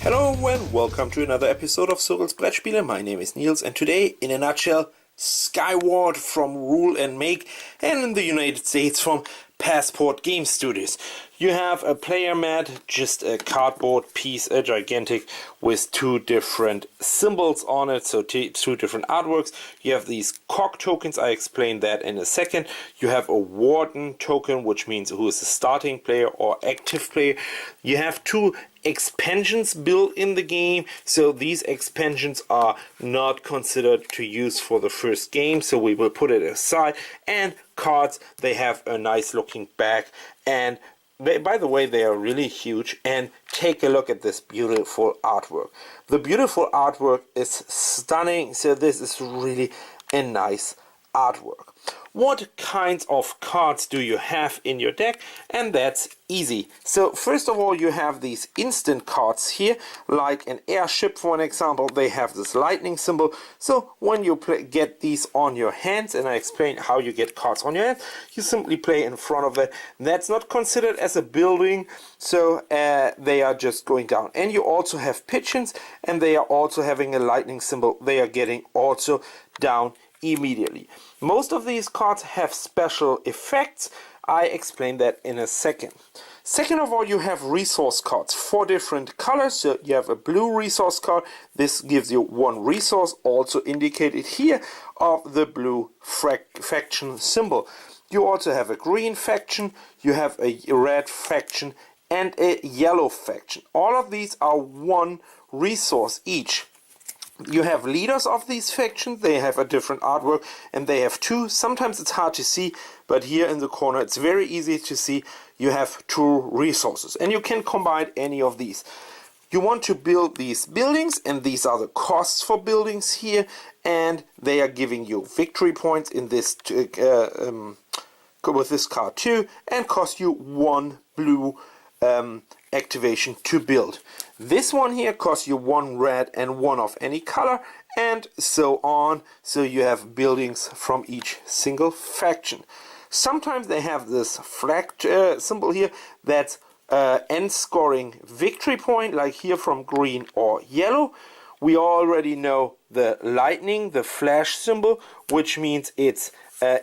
Hello and welcome to another episode of Cyrils Brettspiele. My name is Nils, and today, in a nutshell, Skyward from Rule and Make, and in the United States from Passport Game Studios. You have a player mat, just a cardboard piece, a gigantic, with two different symbols on it, so two different artworks. You have these cog tokens, I explain that in a second. You have a warden token, which means who is a starting player or active player. You have two expansions built in the game, so these expansions are not considered to use for the first game, so we will put it aside. And cards, they have a nice looking back, and by the way, they are really huge. And take a look at this beautiful artwork. The beautiful artwork is stunning, so this is really a nice artwork. What kinds of cards do you have in your deck? And that's easy. So first of all, you have these instant cards here, like an airship, for an example. They have this lightning symbol. So when you get these on your hands, and I explain how you get cards on your hands, you simply play in front of that. That's not considered as a building, so they are just going down. And you also have pigeons, and they are also having a lightning symbol. They are getting also down immediately. Most of these cards have special effects. I explain that in a second. Second of all, you have resource cards, 4 different colors. So you have a blue resource card. This gives you 1 resource, also indicated here, of the blue faction symbol. You also have a green faction, you have a red faction, and a yellow faction. All of these are 1 resource each. You have leaders of these factions. They have a different artwork, and they have 2. Sometimes it's hard to see, but here in the corner it's very easy to see. You have 2 resources, and you can combine any of these. You want to build these buildings, and these are the costs for buildings here, and they are giving you victory points in this with this card too, and cost you 1 blue activation to build. This one here costs you 1 red and 1 of any color, and so on. So you have buildings from each single faction. Sometimes they have this flag symbol here that's end scoring victory point, like here from green or yellow. We already know the lightning, the flash symbol, which means it's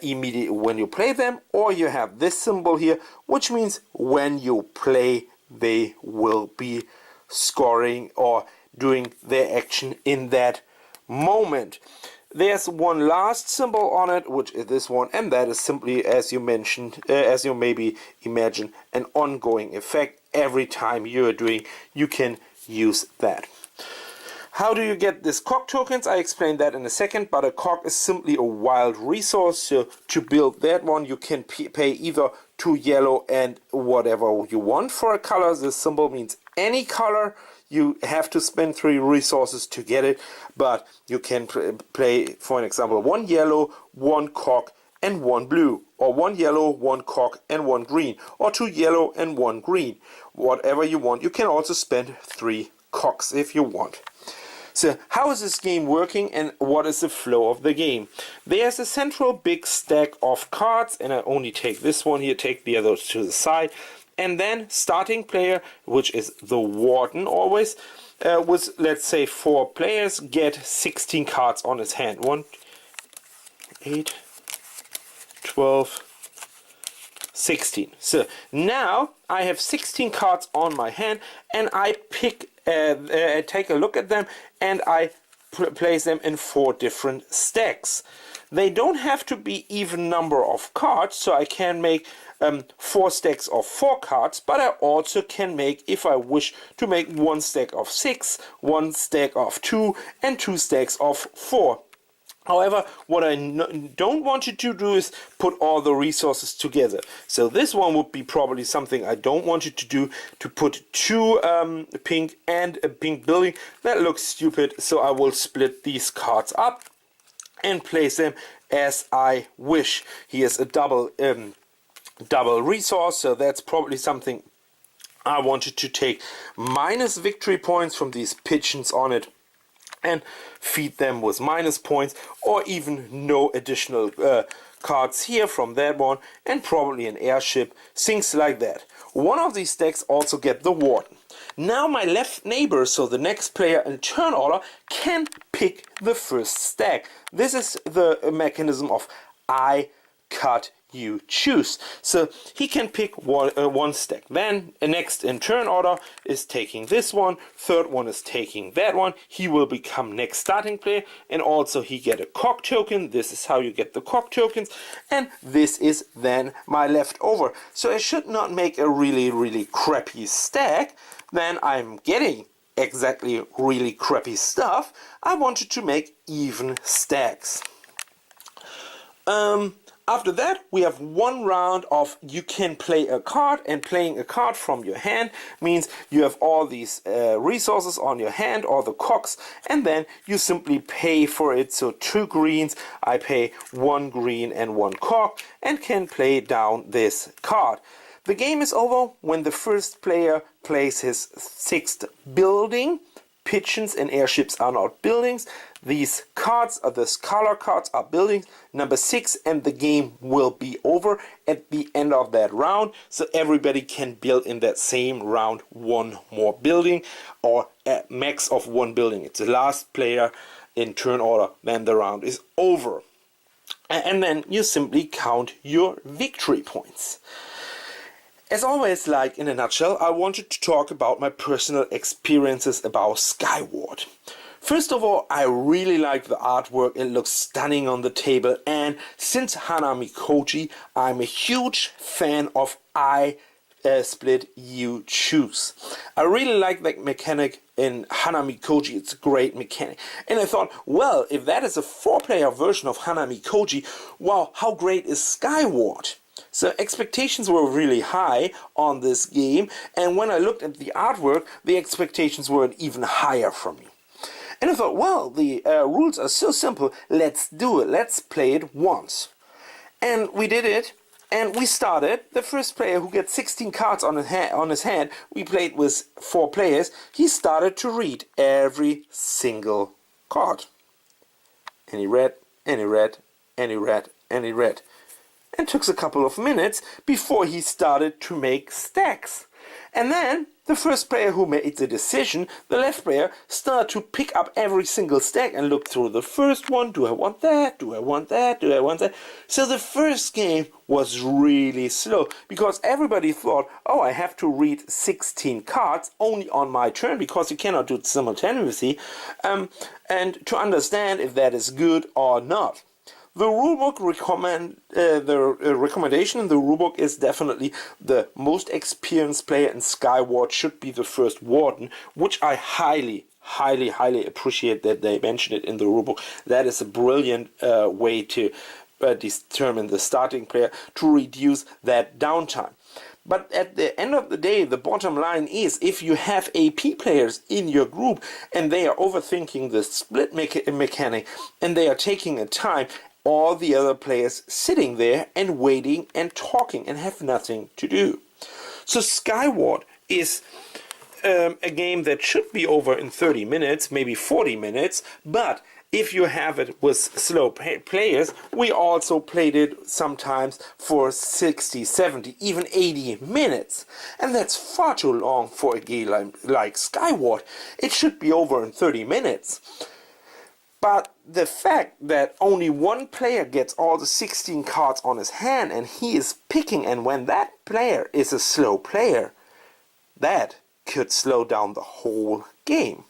immediate when you play them, or you have this symbol here, which means when you play they will be scoring or doing their action in that moment. There's one last symbol on it, which is this one, and that is simply, as you mentioned, as you maybe imagine, an ongoing effect. Every time you're doing, you can use that. How do you get this cog tokens? I explain that in a second, but a cog is simply a wild resource. So to build that one, you can pay either 2 yellow and whatever you want for a color. This symbol means any color. You have to spend 3 resources to get it, but you can play, for an example, 1 yellow, 1 cog, and 1 blue, or 1 yellow, 1 cog, and 1 green, or 2 yellow and 1 green. Whatever you want. You can also spend 3 cogs if you want. So how is this game working, and what is the flow of the game? There's a central big stack of cards, and I only take this one here, take the others to the side. And then starting player, which is the warden always, with let's say 4 players, get 16 cards on his hand. 1, 8, 12, 16. So now I have 16 cards on my hand, and I pick take a look at them, and I place them in 4 different stacks. They don't have to be even number of cards, so I can make 4 stacks of 4 cards, but I also can make, if I wish, to make 1 stack of 6, 1 stack of 2, and 2 stacks of 4. However, what I don't want you to do is put all the resources together. So this one would be probably something I don't want you to do, to put 2 pink and a pink building. That looks stupid, so I will split these cards up and place them as I wish. Here's a double resource, so that's probably something I wanted to take minus victory points from these pigeons on it, and feed them with minus points, or even no additional cards here from that one, and probably an airship, things like that. One of these decks also get the warden. Now my left neighbor, so the next player in turn order, can pick the first stack. This is the mechanism of I cut, you choose. So he can pick one stack. Then next in turn order is taking this one. Third one is taking that one. He will become next starting player, and also he get a cock token. This is how you get the cock tokens, and this is then my leftover. So I should not make a really crappy stack. Then I'm getting exactly really crappy stuff. I wanted to make even stacks. After that, we have one round of you can play a card, and playing a card from your hand means you have all these resources on your hand, or the cocks, and then you simply pay for it. So 2 greens, I pay 1 green and 1 cock, and can play down this card. The game is over when the first player plays his 6th building. Pigeons and airships are not buildings. These cards, or the color cards, are buildings. Number 6, and the game will be over at the end of that round. So everybody can build in that same round 1 more building, or a max of 1 building. It's the last player in turn order, then the round is over. And then you simply count your victory points. As always, like in a nutshell, I wanted to talk about my personal experiences about Skyward. First of all, I really like the artwork. It looks stunning on the table, and since Hanami Koji, I'm a huge fan of I split, you choose. I really like that mechanic in Hanami Koji. It's a great mechanic. And I thought, well, if that is a 4-player version of Hanami Koji, wow, how great is Skyward? So expectations were really high on this game, and when I looked at the artwork, the expectations were even higher for me. And I thought, well, the rules are so simple, let's do it, let's play it once. And we did it, and we started. The first player, who gets 16 cards on his hand, we played with 4 players, he started to read every single card. And he read, and he read, and he read, and he read. And took a couple of minutes before he started to make stacks. And then the first player who made the decision, the left player, started to pick up every single stack and look through the first one. Do I want that? Do I want that? Do I want that? So the first game was really slow, because everybody thought, oh, I have to read 16 cards only on my turn, because you cannot do it simultaneously, and to understand if that is good or not. The rulebook recommendation in the rulebook is definitely the most experienced player in Skyward should be the first warden, which I highly appreciate that they mention it in the rulebook. That is a brilliant way to determine the starting player to reduce that downtime. But at the end of the day, the bottom line is, if you have AP players in your group and they are overthinking the split mechanic and they are taking a time, all the other players sitting there and waiting and talking and have nothing to do. So Skyward is a game that should be over in 30 minutes, maybe 40 minutes, but if you have it with slow players, we also played it sometimes for 60, 70, even 80 minutes. And that's far too long for a game like Skyward. It should be over in 30 minutes. But the fact that only one player gets all the 16 cards on his hand and he is picking, and when that player is a slow player, that could slow down the whole game.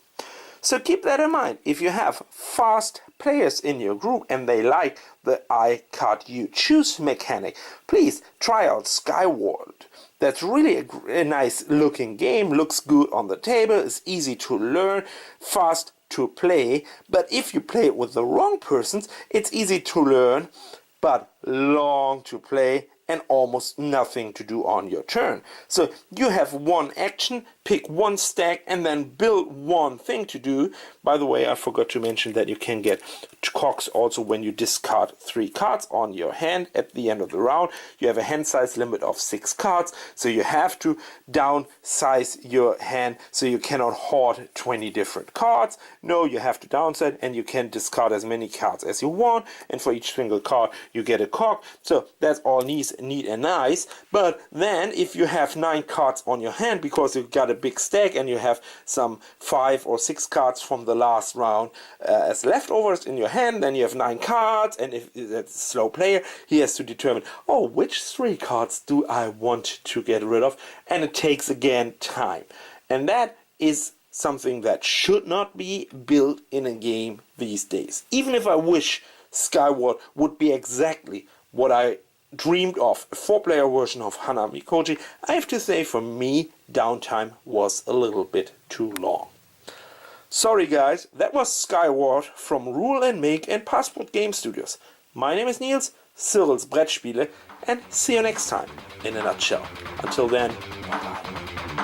So keep that in mind. If you have fast players in your group and they like the I cut you choose mechanic, please try out Skyward. That's really a nice looking game, looks good on the table, is easy to learn, fast to play. But if you play it with the wrong persons, it's easy to learn but long to play and almost nothing to do on your turn. So you have one action, pick one stack, and then build one thing to do. By the way, I forgot to mention that you can get cocks also when you discard 3 cards on your hand at the end of the round. You have a hand size limit of 6 cards, so you have to downsize your hand so you cannot hoard 20 different cards. No, you have to downsize, and you can discard as many cards as you want, and for each single card you get a cock. So that's all Nils is neat and nice, but then if you have 9 cards on your hand because you've got a big stack and you have some 5 or 6 cards from the last round as leftovers in your hand, then you have 9 cards, and if it's a slow player, he has to determine, oh, which 3 cards do I want to get rid of, and it takes again time. And that is something that should not be built in a game these days. Even if I wish Skyward would be exactly what I dreamed of, a 4-player version of Hana Mikoji, I have to say for me downtime was a little bit too long. Sorry guys, that was Skyward from Rule and Make and Passport Game Studios. My name is Nils, Cyrils Brettspiele, and see you next time in a nutshell. Until then, bye bye.